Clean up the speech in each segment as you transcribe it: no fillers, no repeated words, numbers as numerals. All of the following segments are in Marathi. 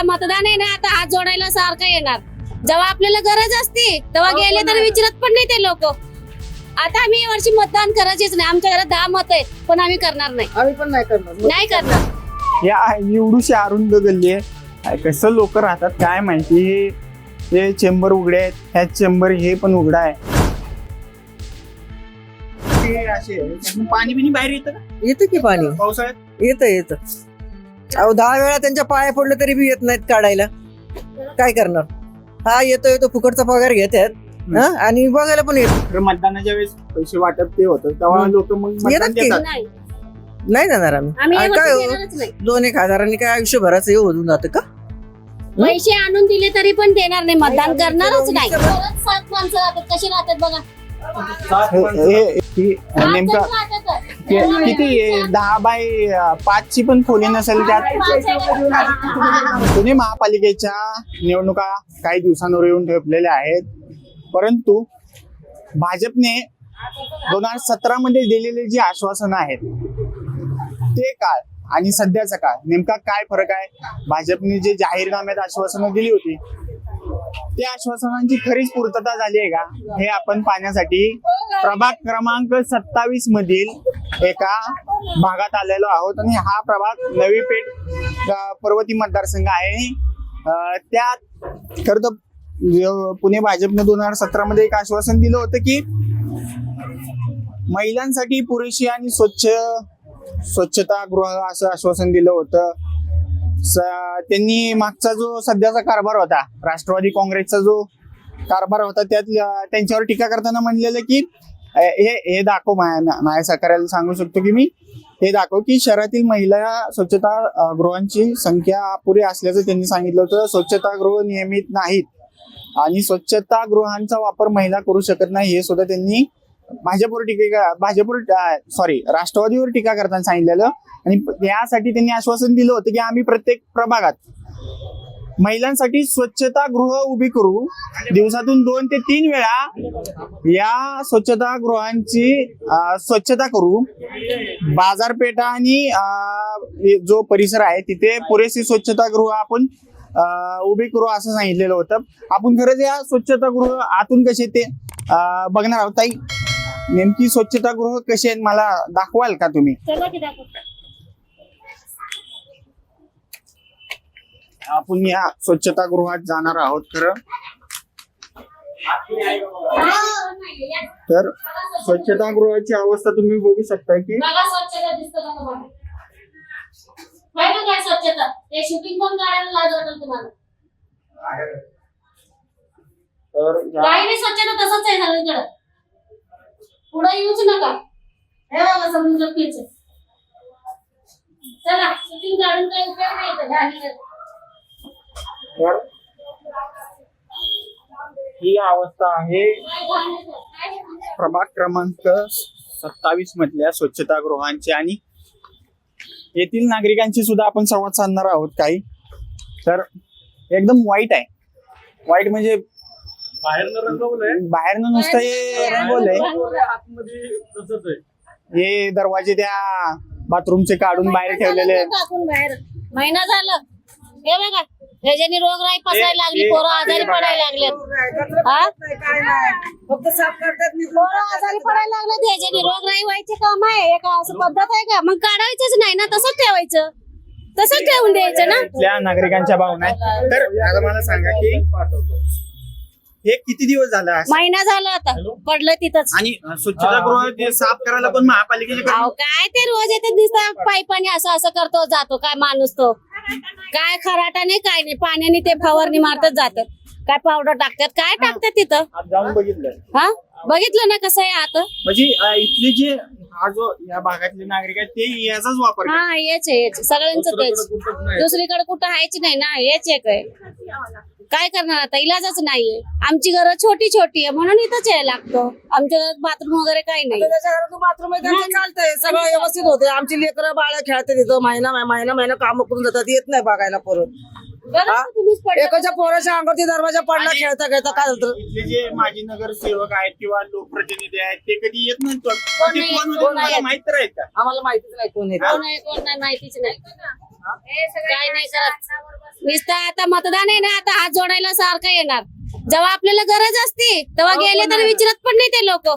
आता मतदान आहे ना, आता हात जोडायला सारखं येणार. जेव्हा आपल्याला गरज असते तेव्हा गेले तर विचारत पण नाही ते लोक. आता आम्ही यावर्षी मतदान करायचेच नाही. आमच्या घरात 10 मत आहेत, पण आम्ही करणार नाही. आम्ही पण नाही करणार. नाही करणार. या एवढीशी अरुंद गल्ली आहे, कसं लोक राहतात काय माहिती. हे चेंबर उघडे आहेत, ह्या चेंबर हे पण उघडा आहे. ते असे त्यातून पाणी बिनी बाहेर येतं का येतं की पाणी? पावसाळ्यात? येतं. अहो 10 वेळा त्यांच्या पाया पडलं तरी बी येत नाहीत काढायला. काय करणार? हा येतो फुकटचा पगार घेतात आणि बघायला पण येत तर मतदानाच्या वेळेस पैसे वाटप ते होतं तेव्हा लोक मग मतदान येतात की? देतात. नाही, नाही जाणार आम्ही आम्ही. काय यावर्षी हो देणारच नाही. 2-1 हजारांनी काय आयुष्यभराचं हे होऊन जातं का? पैसे आणून दिले तरी पण देणार नाही, मतदान करणारच नाही. परत 7 माणसं राहतात, कशी राहतात बघा. नेमका किती 10 बाय 5 ची पण खोली नसेल त्यात. पुणे महापालिकेच्या निवडणुका काही दिवसांवर येऊन ठेपलेल्या आहेत, परंतु भाजपने 2017 मध्ये दिलेले जे आश्वासन आहेत ते काय आणि सध्याचा काळ नेमका काय फरक आहे. भाजपने जे जाहीरनाम्यात आश्वासनं दिली होती त्या आश्वासनांची खरीच पूर्तता झाली आहे का, हे आपण पाहण्यासाठी प्रभाग क्रमांक 27 मधील एका भागात आलेलो आहोत. आणि हा प्रभाग नवी पेठ पर्वती मतदारसंघ आहे. त्यात खरं तर पुणे भाजपने 2017 मध्ये एक आश्वासन दिलं होतं की महिलांसाठी पुरेशी आणि स्वच्छतागृह असं आश्वासन दिलं होतं. त्यांनी मागचा जो सध्याचा कारभार होता, राष्ट्रवादी काँग्रेसचा जो कारभार होता, त्यात त्यांच्यावर टीका करताना म्हणलेलं की हे दाखव, माझ्या सहकार्याला सांगू शकतो की मी हे दाखव की शहरातील महिला स्वच्छता गृहांची संख्या अपुरी असल्याचं त्यांनी सांगितलं होतं. स्वच्छतागृह नियमित नाहीत आणि स्वच्छतागृहांचा वापर महिला करू शकत नाही हे सुद्धा त्यांनी राष्ट्रवादीवर टीका करताना सांगितलेलं. आणि यासाठी त्यांनी आश्वासन दिलं होतं की आम्ही प्रत्येक प्रभागात महिलांसाठी स्वच्छतागृह उभी करू. दिवसातून 2 ते 3 वेळा या स्वच्छतागृहांची स्वच्छता करू. बाजारपेठा आणि जो परिसर आहे तिथे पुरेशी स्वच्छतागृह आपण उभी करू असं सांगितलेलं होतं. आपण खरंच या स्वच्छतागृह आतून कसे ते बघणार आहोत. ताई, नेमकी स्वच्छतागृह कशी आहेत मला दाखवाल का तुम्ही? आपण या स्वच्छतागृहात जाणार आहोत. खरं तर स्वच्छतागृहाची अवस्था तुम्ही बघू शकता की स्वच्छता दिसतं काय स्वच्छता, ते शूटिंग पण काढायला लाज वाटेल तुम्हाला. काही नाही, स्वच्छता तसंच आहे सगळीकडे. पुढे येऊच नका. हे बघा समजून जपीचं. चला, शूटिंग काढून काही उपयोग नाही. ही अवस्था आहे प्रभाग क्रमांक 27 मधल्या स्वच्छतागृहांची. आणि येथील नागरिकांची सुद्धा आपण संवाद साधणार आहोत काही. तर एकदम वाईट आहे. वाईट म्हणजे बाहेरनं नुसतं हे रंगवलंय. हे दरवाजे त्या बाथरूमचे काढून बाहेर ठेवलेले. महिना झालं हे बघा, ह्याच्यानी रोगराई पसरायला लागली, पोरं आजारी पडायला लागलेत. फक्त साफ करतात. पोरं आजारी पडायला लागलेत, ह्याच्यानी रोगराई व्हायचे काम आहे का? असं पद्धत आहे का? मग काढायचंच नाही ना, तसंच ठेवायचं, तसंच ठेवून द्यायचं ना. इथल्या नागरिकांच्या भावना आहेत. तर आता मला सांगा की हे किती दिवस झाला महिना झाला आता पडलं तिथंच. आणि स्वच्छतागृह ते साफ करायला पण महापालिकेचे काय ते रोज येते दिसतात पाईपाने असं असं करतो जातो. काय माणूस तो काय खराटा नाही, काय नाही, पाण्याने ते फवारणी मारतच जातात. काय पावडर टाकतात, काय टाकतात तिथं. जाऊन बघितलं. हा बघितलं ना कसं आहे आता. म्हणजे इथले जे हा जो या भागातले नागरिक आहेत ते याचाच वापर करतात. हा हेच आहे सगळ्यांचं तेच. दुसरीकडे कुठं हायच नाही ना, हेच एक आहे. काय करणार आता, इलाजच नाहीये. आमची घरं छोटी छोटी आहे म्हणून इथंच यायला लागतो. आमच्या घरात बाथरूम वगैरे काही नाही. त्याच्या घरात बाथरूम आहे, त्यांचं चालतंय, सगळं व्यवस्थित होते. आमची लेकरं बाळ खेळतात तिथं, महिना काम करून जातात, येत नाही बघायला परत. एकाच्या पोराच्या अंगावरती दरवाजा पडला खेळता खेळता. काय झालं? इथले जे माजी नगरसेवक आहेत किंवा लोकप्रतिनिधी आहेत ते कधी येत नाहीत. माहित तर आहेत का? आम्हाला माहितीच नाही कोण कोण नाही माहितीच नाही. काय नाही करत. नुसतं आता मतदान आहे ना, आता हात जोडायला सारखं येणार. जेव्हा आपल्याला गरज असते तेव्हा गेले तर विचारत पण नाही ते लोक.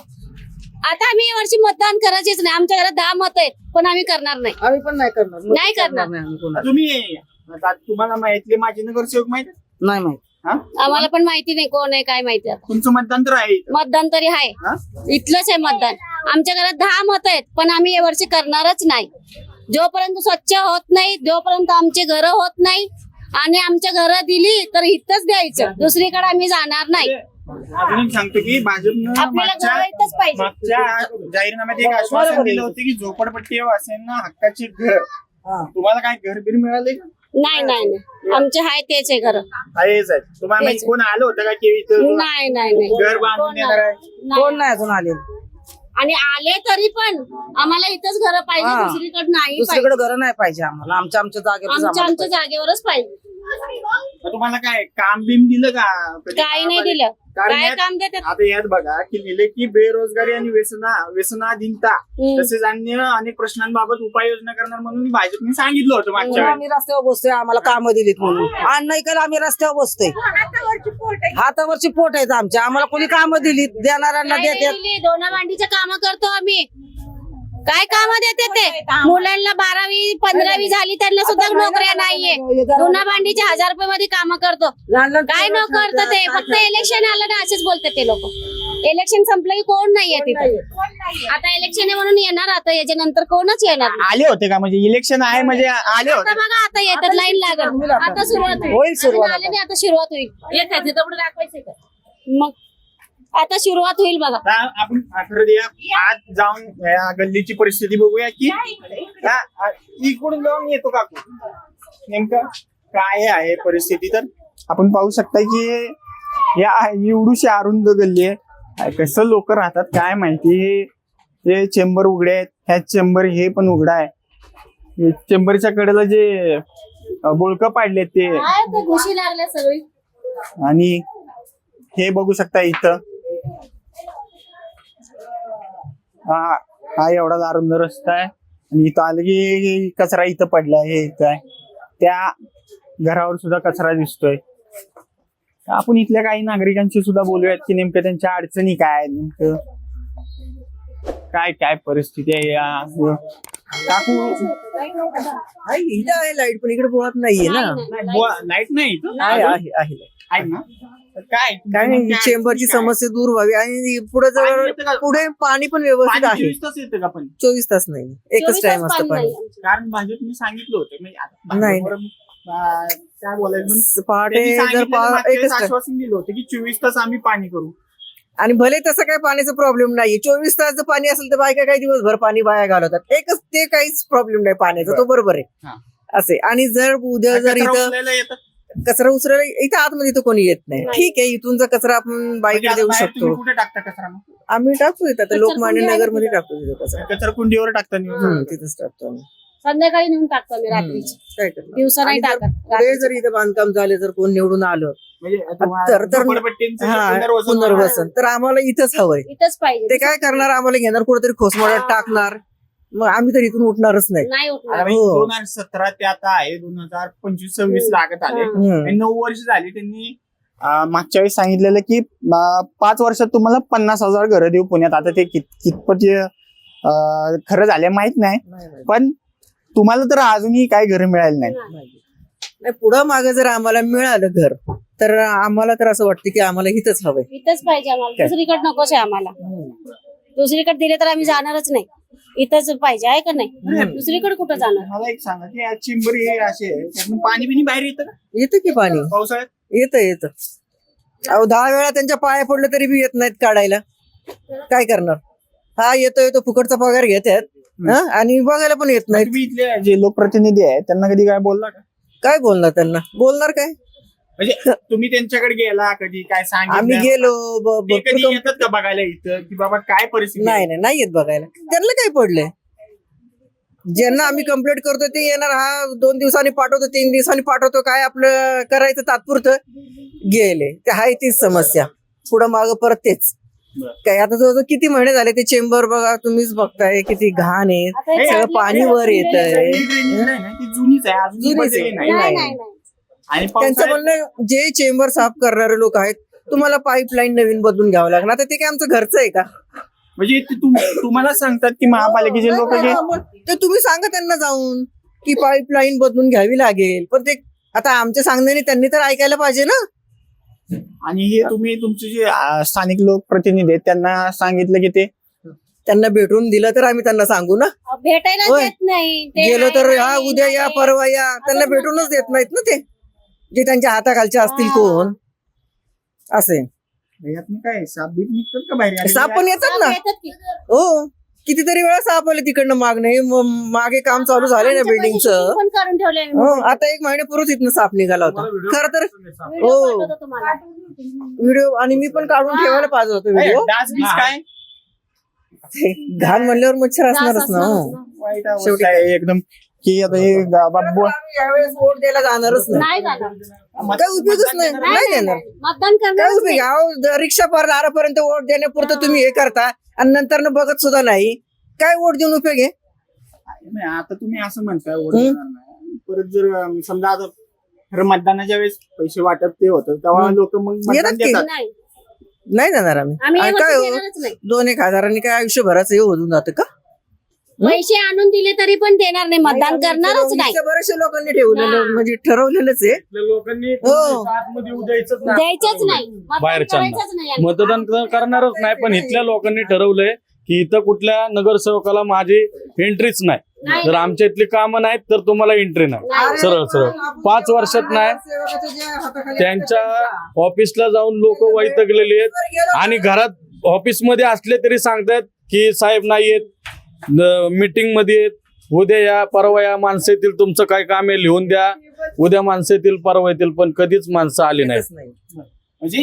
आता आम्ही यावर्षी मतदान करायचेच नाही. आमच्या घरात 10 मत आहेत पण आम्ही करणार नाही. आम्ही पण नाही करणार. नाही करणार. नाही आम्ही कोणाला. तुम्ही आता तुम्हाला माहितले माझे नगरसेवक माहित आहे? नाही माहित. हा? आम्हाला पण माहिती नाही कोण आहे काय माहिती. आता तुमचं मतदान तर आहे इथं. मतदान तरी आहे, हा? इथलंच आहे मतदान. आमच्या घरात 10 मत आहेत पण आम्ही यावर्षी करणारच नाही. जोपर्यंत स्वच्छ होत नाही, जोपर्यंत आमचे घर होत नाही आणि आमच्या घर दिली तर इथंच द्यायचं, दुसरीकडे आम्ही जाणार नाही. अजून एक सांगतो की भाजपनं आपल्याला घर इथंच पाहिजे. मागच्या जाहीरनाम्यात एक आश्वासन दिलं होतं की झोपडपट्टी वासियांना हक्काचे घर. हा. तुम्हाला काय घर बीर मिळाले का? नाही नाही नाही, आमचे आहे तेच आहे घर. आहेच आहे. तुम्हाला तेच. कोण आलं होतं का की इथं नाही नाही नाही, घर बांधून देणार आहे? कोण नाही अजून आले. आणि आले तरी पण आम्हाला इथंच घर पाहिजे, हा. दुसरीकडे नाही पाहिजे. दुसरीकडे घर नाही पाहिजे आम्हाला. आमच्या जागेवर आमच्या जागेवरच पाहिजे. मग तुम्हाला काय काम बिम दिलं का? काही नाही दिलं. कारण काय यात- काम देतात? आता यात बघा की लिहिले की बेरोजगारी आणि व्यसनाधीनता तसेच अन्य अनेक प्रश्नांबाबत उपाययोजना करणार म्हणून भाजपने सांगितलं होतं मागच्या वेळी. आम्ही रस्त्यावर बसतोय, आम्हाला कामं दिलीत म्हणून. आणि नाही केलं आम्ही रस्त्यावर बसतोय. हातावरची पोट आहेत आमच्या. आम्हाला कोणी कामं दिलीत, देणाऱ्यांना काय नाही देतात. दिली, दोन भांडीचं काम करतो आम्ही. काय काम देते ते? मुलांना 12वी 15वी झाली त्यांना सुद्धा नोकऱ्या नाहीये. दोना भांडीच्या 1000 रुपये मध्ये काम करतो. काय न करतं ते? फक्त इलेक्शन आलं ना असेच बोलतात ते लोक. इलेक्शन संपलं की कोण नाहीये तिथे. आता इलेक्शन आहे म्हणून येणार, आता याच्यानंतर कोणच येणार नाही. आले होते का? म्हणजे इलेक्शन आहे म्हणजे आले आता होते. बघा, आता येतात, लाईन लागल. आता सुरुवात होईल सुरुवात आले नाही, आता सुरुवात होईल. येतात तेवढं दाखवायचं का? मग आता सुरुवात होईल बघा. आता आपण खरं या आज जाऊन या गल्लीची परिस्थिती बघूया की इकडून जाऊन येतो काकू नेमकं काय आहे परिस्थिती. तर आपण पाहू शकता की या एवढीशी अरुंद गल्ली आहे. कसं लोक राहतात काय माहिती. हे चेंबर उघडे आहेत, ह्या चेंबर हे पण उघडा आहे. चेंबरच्या कडेला जे बोळकं पाडले ते, काय ते घुशी लागल्या सगळी. आणि हे बघू शकता इथं हा एवढा अरुंद रस्ता आहे. आणि इथं आलं की कचरा इथं पडलाय. हे इथं आहे, त्या घरावर सुद्धा कचरा दिसतोय. आपण इथल्या काही नागरिकांशी सुद्धा बोलूयात की नेमकं त्यांच्या अडचणी काय आहेत, नेमकं काय काय परिस्थिती आहे. या काकू इथं आहे लाईट, पण इकडे बोलत नाहीये ना. लाईट नाही इथं? आहे आहे ना? तर काय काय नाही, चेंबरची समस्या दूर व्हावी. आणि पुढे जर पुढे पाणी पण व्यवस्थित आहे. 24 तास येतं का? पण 24 तास नाही, एकच 24 टाइम तास असतं पाणी पाणी. नाही. कारण भाजपने सांगितलं होतं म्हणजे आता नाही. भाजपवर, काय बोलायचं पहाटे त्यांनी जर सांगितलेलं मागच्या वेळेस एकच time. आश्वासन दिलं होतं की 24 तास आम्ही पाणी करू. आणि भले तसं काही पाण्याचा प्रॉब्लेम नाही. 24 तास जर पाणी असेल तर बायका काही दिवसभर पाणी वाया घालवतात. एकच ते काहीच प्रॉब्लेम नाही पाण्याचा, तो बरोबर हा. आहे असे. आणि जर उद्या जर कचरा इथं उचलायला येतात. कचरा उचलायला इथं आतमध्ये तर कोणी येत नाही. ठीक आहे, इथूनचा कचरा आपण म्हणजे बाईकडे आता देऊ बाहेर शकतो. तुम्ही कुठे टाकता कचरा मग? आम्ही टाकतो इथं, आता लोकमान्य कचराकुंडी नगर आहे मध्ये तिथं. टाकतो तिथं कचरा. कचरा कुंडीवर टाकता नेहमी. तिथंच टाकतो आम्ही. संध्याकाळी नेऊन टाकतो मी रात्रीची. काय करणार? दिवसा नाही आणि जर टाकत. पुढे जर इथं बांधकाम झाले, जर कोण निवडून आलं म्हणजे तर झोपडपट्टींचं जे हा पुनर्वसन पुनर्वसन, तर आम्हाला इथंच हवंय. इथंच पाहिजे. ते काय करणार, आम्हाला घेणार कुठेतरी खोसमाड्यात टाकणार. मग आम्ही तर इथून उठणारच नाही. नाही उठणार. आता हो. 2017 ते आता आहे 2025-26 लागत आले. हम्म. आणि 9 वर्ष झाली. त्यांनी मागच्या वेळेस सांगितलेलं की 5 वर्षात तुम्हाला 50,000 घरं देऊ पुण्यात. आता ते कितपत खरं झाले माहित नाही, पण तुम्हाला तर अजूनही काही घरं मिळाली नाही. नाही, पुढं मागे जर आम्हाला मिळालं घर, तर आम्हाला तर असं वाटतं की आम्हाला इथंच हवंय. इथंच पाहिजे आम्हाला, दुसरीकडे नकोच आहे आम्हाला. दुसरीकडे दिले तर आम्ही जाणारच नाही. इथंच पाहिजे, आहे का नाही? दुसरीकडे कुठं जाणार? मला एक सांगा की या चिंबरी हे असे आहे, त्यातून पाणी बिनी बाहेर येतं का येतं की पाणी? पावसाळ्यात? येतं. अहो 10 वेळा त्यांच्या पाया पडलं तरी बी येत नाहीत काढायला. काय करणार? हा येतो फुकटचा पगार घेतात आणि बघायला पण येत नाहीत. तुम्ही इथले जे लोकप्रतिनिधी आहेत त्यांना कधी काय बोलला का? काय बोलणार त्यांना? बोलणार काय? म्हणजे तुम्ही त्यांच्याकडे गेला कधी, काय सांगितलं? आम्ही गेलो ते भरपूर कधी येतात का बघायला इथं की बाबा काय परिस्थिती आहे? नाही येत बघायला. त्यांना काय पडलंय? ज्यांना आम्ही कंप्लेंट करतो ते येणार. हा 2 दिवसांनी पाठवतो, 3 दिवसांनी पाठवतो. काय आपलं करायचं तात्पुरतं गेले. ते आहे तीच समस्या, पुढं मागं परत तेच. काय आता जवळजवळ किती महिने झाले ते चेंबर बघा, तुम्हीच बघताय किती घाण आहे, आता हे सगळं चांगलं पाणी वर येत आहे. ती जुनीच आहे, अजून जुनीच बदलली आहे. नाही. नाही नाही नाही आणि त्यांचं पावसाळ्यात म्हणणं जे चेंबर साफ करणारे लोक आहेत तुम्हाला पाईपलाईन नवीन बदलून घ्यावं लागणार. आता ते काय आमचं घरचं आहे का? म्हणजे ते तुम्हाला सांगतात की महापालिकेचे लोक जे तर तुम्ही सांगा त्यांना जाऊन की पाईपलाईन बदलून घ्यावी लागेल, पण ते आता आमच्या सांगण्याने त्यांनी तर ऐकायला पाहिजे ना. आणि हे तुम्ही तुमचे जे स्थानिक लोकप्रतिनिधी आहेत त्यांना सांगितलं की ते त्यांना भेटून दिलं तर आम्ही त्यांना सांगू ना. भेटायला होय. देत नाही ते गेलो नाही, तर नाही, हा उद्या या नाही. परवा या, त्यांना भेटूनच देत नाहीत ना ते, जे त्यांच्या हाताखालचे असतील कोण असे. यातनं काय साप बीप निघतात का बाहेर? आणि साप पण येतात ना. येतात की. हो, कितीतरी वेळा साप आले तिकडनं मागणे. मागे काम चालू झाले ना आमच्या बिल्डिंगचं. परिस्थितीत पण काढून ठेवले हो, आता 1 महिन्यापूर्वीच इथनं साप निघाला होता खर तर. व्हिडिओ हो. पाठवतो तुम्हाला. व्हिडिओ आणि मी पण काढून ठेवायला पाहिजे होतो व्हिडिओ. डास बीस काय घाण म्हणल्यावर मच्छर डास असणारच ना. हो. असणारच ना. वाईट अवस्था आहे एकदम की आता हे बाबा यावेळेस वोट द्यायला जाणारच नाही. नाही झालं. काय उपयोगच नाही. नाही देणार. मतदान काय करणार उपयोग? अहो, रिक्षा पर दारापर्यंत वोट देण्यापुरतं तुम्ही हे करता आणि नंतर बघत सुद्धा नाही. काय वोट देऊन उपयोग आहे? नाही, आता तुम्ही असं म्हणताय वोट देणार नाही. परत जर समजा आता खरं मतदानाच्या वेळेस पैसे वाटप ते होतं तेव्हा लोक मग मतदान येतात की? देतात. नाही नाही देणार आम्ही. आम्ही आणि हे काय वर्षी हो, देणारच नाही. 2-1 हजारांनी काय आयुष्यभराचं हे होऊन जातं का? पैसे आणून दिले तरी पण देणार नाही, मतदान करणारच नाही. इथल्या बऱ्याचशा लोकांनी ठेवलेलं म्हणजे ठरवलेलंच आहे. लोकांनी हो. आतमध्ये येऊ द्यायचंच नाही. द्यायचंच नाही, मतदान बाहेरच्यांना. करायचंच नाही यांनी. मतदान करणारच नाही, पण इथल्या लोकांनी ठरवलंय की इथं कुठल्या नगरसेवकाला माझी एंट्रीच नाही. नाही. जर आमच्या इथली कामं नाहीत तर तुम्हाला एंट्री नाही. नाही. सरळ सरळ 5 वर्षात नाही. त्यांच्या ऑफिसला जाऊन लोक वैतागलेले आहेत आणि घरात ऑफिसमध्ये असले तरी सांगतात की साहेब नाही येत, मीटिंग मध्ये आहेत, उद्या या परवा या, माणसं येतील, तुमचं काय काम आहे लिहून द्या, उद्या माणसं येतील परवा येतील, पण कधीच माणसं आली नाहीत. म्हणजे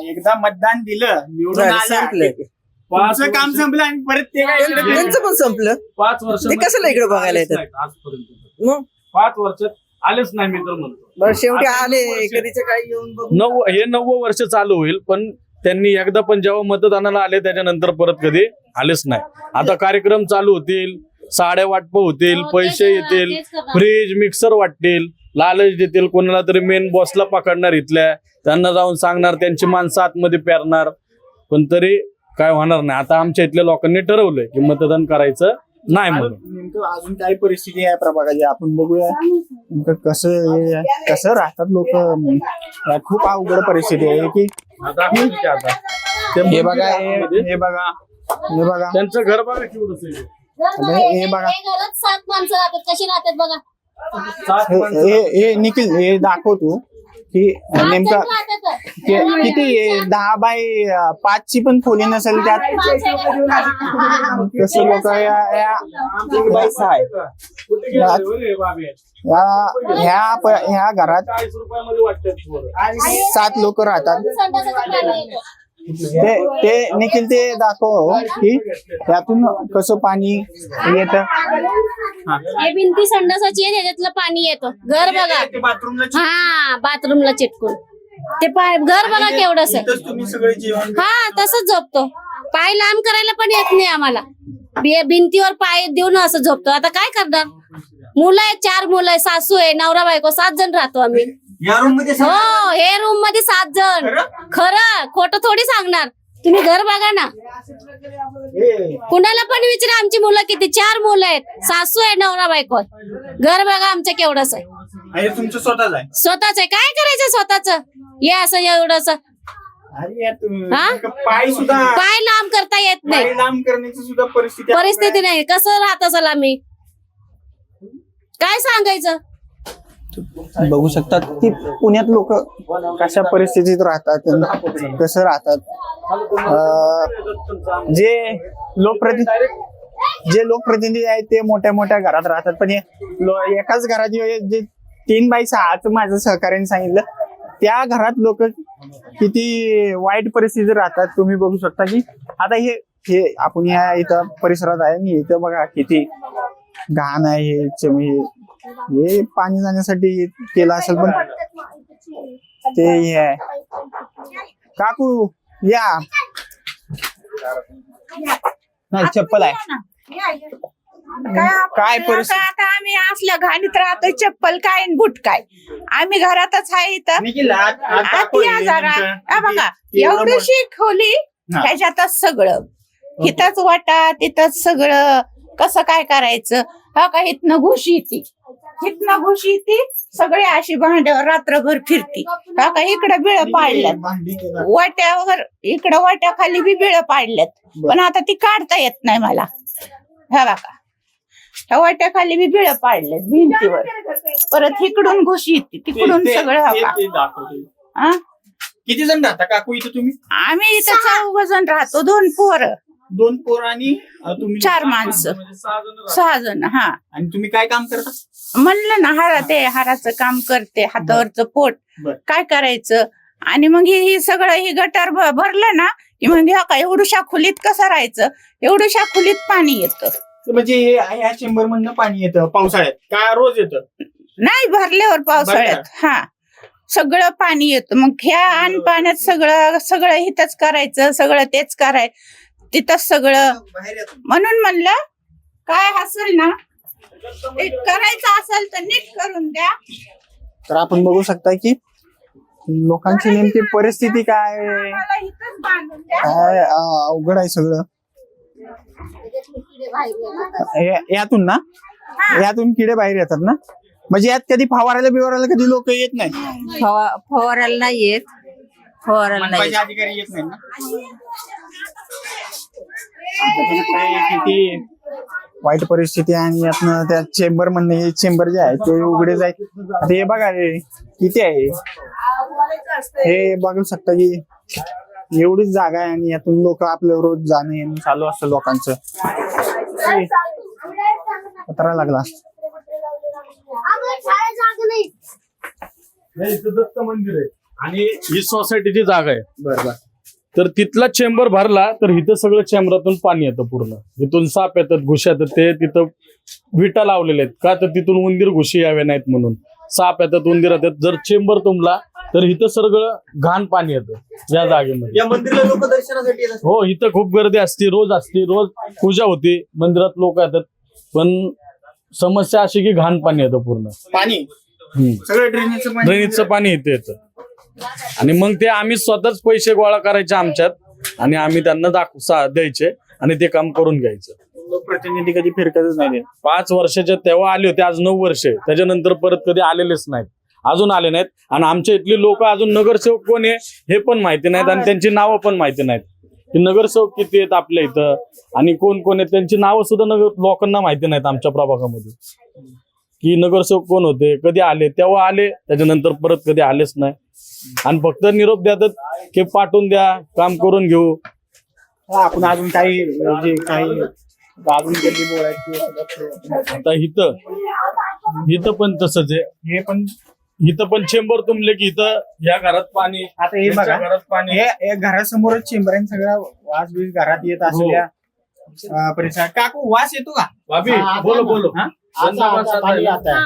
एकदा मतदान दिलं निवडून झालं, आलं संपलं. तुमचं काम संपलं आणि परत ते काय इकडे त्यांचं पण संपलं. 5 वर्ष ते कशाला इकडे बघायला येतात? आजपर्यंत मग 5 वर्षात आलेच नाही मी तर म्हणतो. बरं, शेवटी आता आले 9 वर्ष. कधीचे काही येऊन बघू. हे 9वं वर्ष चालू होईल, पण त्यांनी एकदा पण जेव्हा मतदानाला आले त्याच्यानंतर परत कधी आलेच नाही. आता कार्यक्रम चालू होतील, साड्या वाटप होतील, हो, पैसे तेच येतील, करणार. फ्रीज मिक्सर वाटतील, लालच देतील, कोणाला तरी मेन बॉसला पकडणार इथल्या, त्यांना जाऊन सांगणार, त्यांची माणसं आतमध्ये पेरणार, पण तरी काय होणार नाही. आता आमच्या इथल्या लोकांनी ठरवलंय की मतदान करायचं नाही म्हणून. नेमकं अजून काय परिस्थिती आहे प्रभागाची आपण बघूया. नेमकं कसं राहतात लोक. खूप अवघड परिस्थिती आहे की आता हे बघा हे बघा हे बघा त्यांचं घर बघा केवढं आहे. हे बघा. हे घरात 7 माणसं राहतात, कशी राहतात बघा. 7 माणसं. हे निखिल हे दाखव तू की 7 नेमकं जण राहतात. किती 10 बाय 5 ची पण खोली नसेल त्यात. कसं लोक कुठे गेले रे बाबे? ह्या घरात 40 रुपयामध्ये वाटतात. 7 लोक राहतात. संडासाचं पाणी येतं. ते निखिल ते दाखव की त्यातून कसं पाणी येतं. हे भिंती संडासाची आहे, त्याच्यातलं पाणी येतं. घर बघा, बाथरूमला हा बाथरूमला चिटकून ते घर बघा केवढंस. तुम्ही सगळे जेवण हा तसंच झोपतो. पाय लांब करायला पण येत नाही आम्हाला. भिंतीवर पाय देऊन असं झोपतो. आता काय करणार? मुलं आहेत, 4 मुलं आहे, सासू आहे, नवरा बायको, 7 जण राहतो आम्ही. या रूम मध्ये हो, हे रूम मध्ये 7 जण. खरं खोटं थोडी सांगणार. तुम्ही घर बघा ना, कुणाला पण विचारा. आमची मुलं किती? 4 मुलं आहेत, सासू आहे, नवरा बायको आहे. घर बघा आमचं केवढंच आहे. हे तुमचं स्वतःच आहे. स्वतःच आहे. काय करायचं स्वतःच? हे असं एवढंच अरे यार हा? पाय सुद्धा पाय लांब करता येत नाही. पाय लांब करण्याची सुद्धा परिस्थिती नाही. कसं राहत असेल आम्ही? काय सांगायचं? बघू शकतात की पुण्यात लोक कशा परिस्थितीत राहतात, कसं राहतात. जे लोकप्रतिनिधी आहेत ते मोठ्या मोठ्या घरात राहतात, पण एकाच घरात जे 3 बाय 6 माझं सहकार्याने सांगितलं त्या घरात लोक किती वाईट परिस्थितीत राहतात तुम्ही बघू शकता. की आता हे आपण ह्या इथं परिसरात आहे आणि इथं बघा किती घाण आहे. हे पाणी जाण्यासाठी केलं असेल, पण ते हे आहे. काकू या नाही चप्पल आहे काय परिस्थिती आता आम्ही असल्या घाणीत राहतोय, चप्पल काय आणि बूट काय, आम्ही घरातच आहे इथं. आत या जरा. हा बघा, एवढीशी खोली, ह्याच्यातच सगळं, इथंच वाटा तिथंच सगळं, कसं काय करायचं. हा का इथनं घुशी येते, इथनं घुशी येते, सगळे अशी भांड्यावर रात्रभर फिरती. हा का इकडे बिळ पाडल्यात, वाट्यावर इकडं वाट्याखाली बी बिळ पाडल्यात, पण आता ती काढता येत नाही मला. हा बघा ह्या वाट्याखाली बी बिळ पाडल्यात भिंतीवर, परत इकडून घुशी येते, तिकडून सगळं. हा किती जण राहता काकू इथे तुम्ही? आम्ही इथं 4 जण राहतो, 2 पोरं, 2 पोर आणि तुम्ही 4 माणसं, 6 जण. हा आणि तुम्ही काय काम करता? म्हणलं ना हाराचं काम करते, हातावरचं पोट बरं. काय करायचं. आणि मग हे सगळं हे गटार भरलं ना की मग का एवढ्या खोलीत कसं राहायचं, एवढ्या खोलीत पाणी येतं. म्हणजे ह्या चेंबर मधनं पाणी येतं पावसाळ्यात का रोज येतं? नाही, भरल्यावर पावसाळ्यात. हा सगळं पाणी येतं. मग ह्या आणि पाण्यात सगळं हिथंच करायचं, सगळं तेच तिथंच सगळं. म्हणून म्हणलं काय असेल ना ते करायचं असेल तर नीट करून द्या. तर आपण बघू शकता की लोकांची नेमकी परिस्थिती काय आम्हाला इथंच बांधून द्या. काय अवघड आहे सगळं. यातून ना यातून किडे बाहेर येतात ना, म्हणजे यात कधी फवारायला कधी लोक येत नाही, फवारायला नाही येत, फवारायला नाही मनपाचे अधिकारी येत नाही ना. किती वाईट परिस्थिती आहे. आणि यातनं त्या चेंबर म्हणणे हे चेंबर जे आहे ते उघडे जाईल. आता हे बघा रे किती आहे, हे बघू शकता की एवढीच जागा आहे आणि यातून लोक आपलं रोज जाणं येणं चालू असतं लोकांचं. पत्रा लागला. दत्त मंदिर आहे आणि ही सोसायटीची जागा आहे. बरोबर. तर तिथला चेंबर भरला तर इथं सगळं चेंबरातून पाणी येतं पूर्ण. इथून साप येतात, घुशी येतात. ते तिथं विटा लावलेले आहेत का, तर तिथून उंदीर घुशी यावे नाहीत म्हणून. साप येतात, उंदीर येतात. जर चेंबर तुंबला तर इथं सगळं घाण पाणी येतं या जागेमध्ये. या मंदिराला लोक दर्शनासाठी येतात. हो, इथं खूप गर्दी असते, रोज पूजा होते, मंदिरात लोक येतात. पण समस्या अशी की घाण पाणी येतं पूर्ण. पाणी सगळं ड्रेनेजचं पाणी इथे येतं. आणि मग ते आम्ही स्वतःच पैसे गोळा करायचे आमच्यात आणि आम्ही त्यांना द्यायचे आणि ते काम करून घ्यायचं. प्रतिनिधी कधी फिरकतच नाही. 5 वर्षाचे तेव्हा आले होते, आज 9 वर्ष. त्याच्यानंतर परत कधी आलेलेच नाहीत, अजून आले नाहीत. आणि आमच्या इथली लोक अजून नगरसेवक कोण आहे हे पण माहिती नाहीत आणि त्यांची नावं पण माहिती नाहीत. की नगरसेवक किती आहेत आपल्या इथं आणि कोण कोण आहेत त्यांची नावं सुद्धा लोकांना माहिती नाहीत आमच्या प्रभागामध्ये. की नगरसेवक कोण होते, कधी आले, तेव्हा आले, त्याच्यानंतर परत कधी आलेच नाही. आणि फक्त निरोप देतात की पाठवून द्या, काम करून घेऊ. आपण अजून काही अजून गल्ली बोलायची. आता इथं पण तसंच आहे. हे पण इथं पण चेंबर तुंबले की इथं या घरात पाणी, आता हे बघा, घरात पाणी. हे घरासमोरच चेंबर आहे. सगळा वास बीस घरात येत असल्या परिसरात. काकू वास येतो का? भाभी बोलो. पानी आता है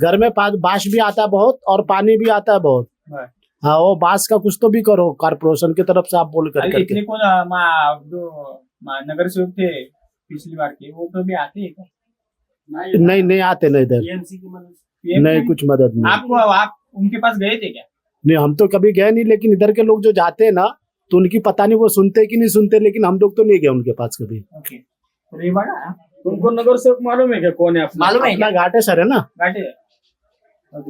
घर में, बांस भी आता है बहुत और पानी भी आता है बहुत. हाँ, वो बांस का कुछ तो भी करो कारपोरेशन की तरफ से, आप बोल कर करके. इतने कौन नगर सेवक थे पिछली बार के, वो कभी आते हैं क्या? नहीं आते नहीं इधर, नहीं कुछ मदद नहीं. आप उनके पास गए थे क्या? नहीं, हम तो कभी गए नहीं, लेकिन इधर के लोग जो जाते हैं ना तो उनकी पता नहीं वो सुनते कि नहीं सुनते, लेकिन हम लोग तो नहीं गए उनके पास कभी. ओके, तो ये बड़ा तुमको नगरसेवक मालूम है क्या कौन है? मालूम है अपना घाटे सर है ना, घाटे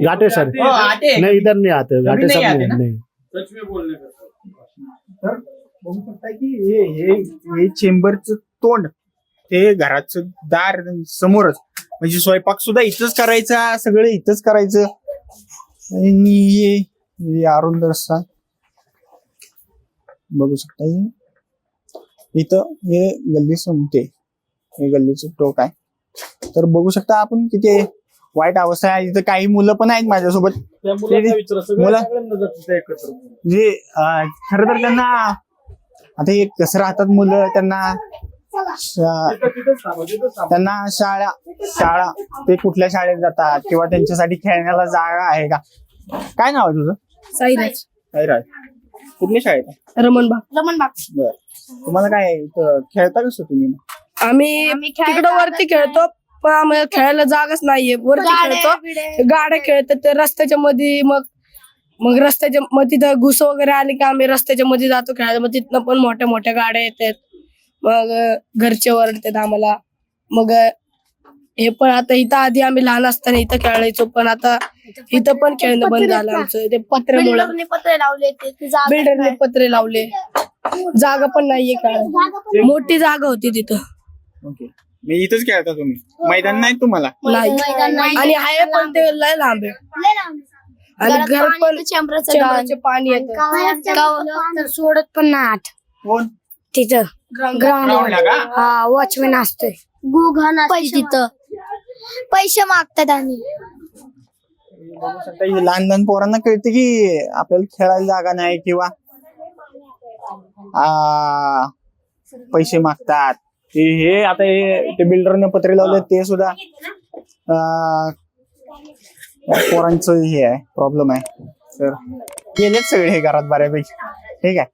घाटे सर. नहीं, इधर नहीं आते घाटे सर, नहीं. सच में बोलने का. तर बघू शकता की हे चेंबरचं तोंड, ते घराचं दार समोरच, म्हणजे स्वयंपाक सुद्धा इथंच करायचा, सगळं इथंच करायचं. आणि हे अरुंद रस्ता बघू शकता. इथं हे गल्ली संपते, हे गल्लीचं टोक आहे. तर बघू शकता आपण किती वाईट अवस्था आहे. इथं काही मुलं पण आहेत माझ्यासोबत, जे खरं तर त्यांना आता हे कसं राहतात मुलं, त्यांना शाळा ते कुठल्या शाळेत जातात किंवा त्यांच्यासाठी खेळण्याला जागा आहे का? काय नाव आहे तुझं? साईराज. साईराज. कुठल्या शाळेत आहे? रमणबाग बर. तुम्हाला काय इथं खेळता कसं तुम्ही? आम्ही तिकडं वरती खेळतो पण आम्हाला खेळायला जागाच नाहीये. वरती खेळतो, गाड्या खेळतात ते रस्त्याच्या मध्ये. मग रस्त्याच्या मध्ये तिथं घुस वगैरे आली की आम्ही रस्त्याच्या मध्ये जातो खेळायला. मग तिथनं पण मोठ्या मोठ्या गाड्या येतात. मग घरचे ओरडतात आम्हाला. मग हे पण आता इथं आधी आम्ही लहान असताना इथं खेळायचो पण आता इथं पण खेळणं बंद झालं आमचं. ते पत्र्यामुळे पत्रे लावले बिल्डरने पत्रे लावले. जागा पण नाहीये खेळायला. मोठी जागा होती तिथं. ओके. मी इथंच खेळता तुम्ही? मैदान नाही तुम्हाला? नाही. आणि आहे पण ते लय लांब आहे. आणि घर पण चेंबराचे पाणी येतं. सोडत पण नाही आत कोण? तिथं ग्राउंडला का? हा वॉचमॅन असतोय पैसे तिथं पैसे मागतात आणि बघू शकता हे लहान लहान पोरांना कळते की आपल्याला खेळायला जागा नाही किंवा पैसे मागतात. हे आता ते बिल्डरने पत्रे लावले ते सुद्धा पोरांचं हे आहे, प्रॉब्लेम आहे. तर गेलेच सगळे हे घरात बऱ्यापैकी. ठीक आहे,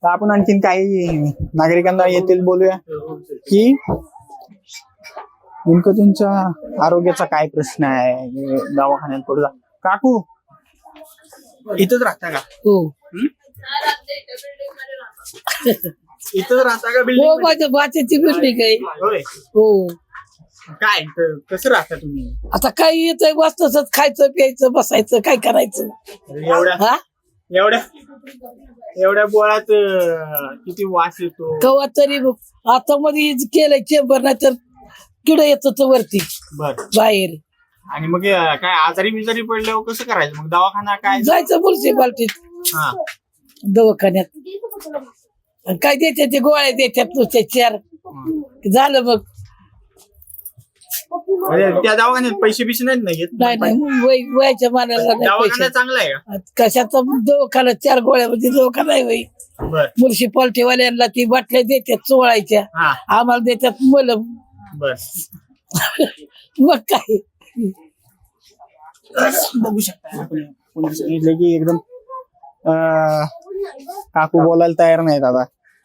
तर आपण आणखीन काही नागरिकांना येतील बोलूया की नेमकं त्यांच्या आरोग्याचा काय प्रश्न आहे. दवाखान्यात पुढे जा. काकू इथंच राहता का? हो. इथंच राहता का हो बिल्डिंग? माझ्या बाच्याची बिल्डिंग आहे. होय. हो. काय कसं राहता तुम्ही? आता काय येतंय बस तसंच खायचं प्यायचं बसायचं काय करायचं. एवढ्या हा एवढ्या बोळात किती वास येतो. कवा तरी आता मध्ये केलंय चेंबर नाही तर किड येत होतं वरती बर. बाहेर. आणि मग काय आजारी बिजारी पडल्यावर कसं करायचं मग? दवाखाना काय? जायचं म्युन्सिपाल्टीत हा. दवाखान्यात. काय देतात ते गोळ्या देतात नुसते 4 झालं. मग म्हणजे त्या दवाखान्यात पैसे बिशे नाहीत ना घेत? नाही वयाच्या मानाला नाही दवाखाना पैसे. चांगला आहे का? कशाचा दवाखाना 4 गोळ्या म्हणजे दवाखाना आहे बाई. बर. म्युन्सिपाल्टीवाल्यांना ती बाटल्या देतात चोळायच्या. हा. आम्हाला देतात मलम. बर. मग काय बघू शकता आपण कोणी सांगितलं की एकदम काकू बोलायला तयार नाहीत आता.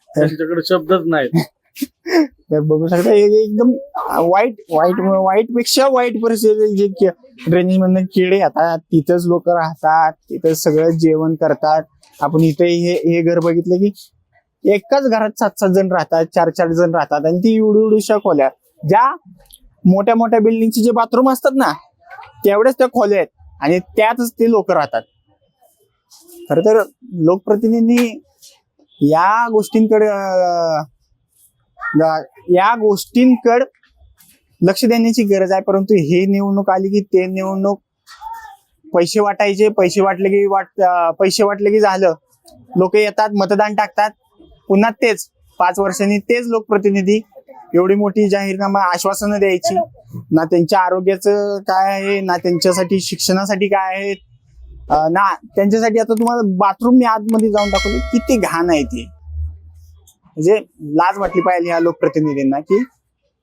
त्यांच्याकडे शब्दच नाहीत. तर बघू शकता हे एकदम वाईट पेक्षा वाईट परिस्थिती. जे ड्रेनेज मधून किडे येतात तिथंच लोक राहतात, तिथंच सगळं जेवण करतात. आपण इथे हे घर बघितलं की एकाच घरात 7-7 जण राहतात, 4-4 जण राहतात. आणि ती एवढ्या खोल्या, ज्या मोठ्या मोठ्या बिल्डिंगचे जे बाथरूम असतात ना तेवढ्याच त्या खोल्या आहेत आणि त्यातच ते लोक राहतात. खर तर लोकप्रतिनिधी या गोष्टींकडे लक्ष देण्याची गरज आहे. परंतु हे निवडणूक आली की ते निवडणूक पैसे वाटायचे, पैसे वाटले की झालं. लोक येतात, मतदान टाकतात, पुन्हा तेच 5 वर्षांनी तेच लोकप्रतिनिधी एवढी मोठी जाहीरनामा आश्वासनं द्यायची. ना त्यांच्या आरोग्याचं काय आहे, ना त्यांच्यासाठी शिक्षणासाठी काय आहे, ना त्यांच्यासाठी. आता तुम्हाला बाथरूम मी आतमध्ये जाऊन दाखवले, किती घाण आहे ती. म्हणजे लाज वाटली पाहिजे ह्या लोकप्रतिनिधींना की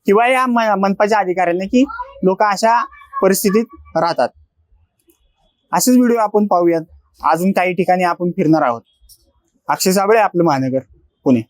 किंवा या मनपाच्या अधिकाऱ्यांना की लोक अशा परिस्थितीत राहतात. असेच व्हिडिओ आपण पाहूयात. अजून काही ठिकाणी आपण फिरणार आहोत. अक्षय साबळे, आपलं महानगर, पुणे.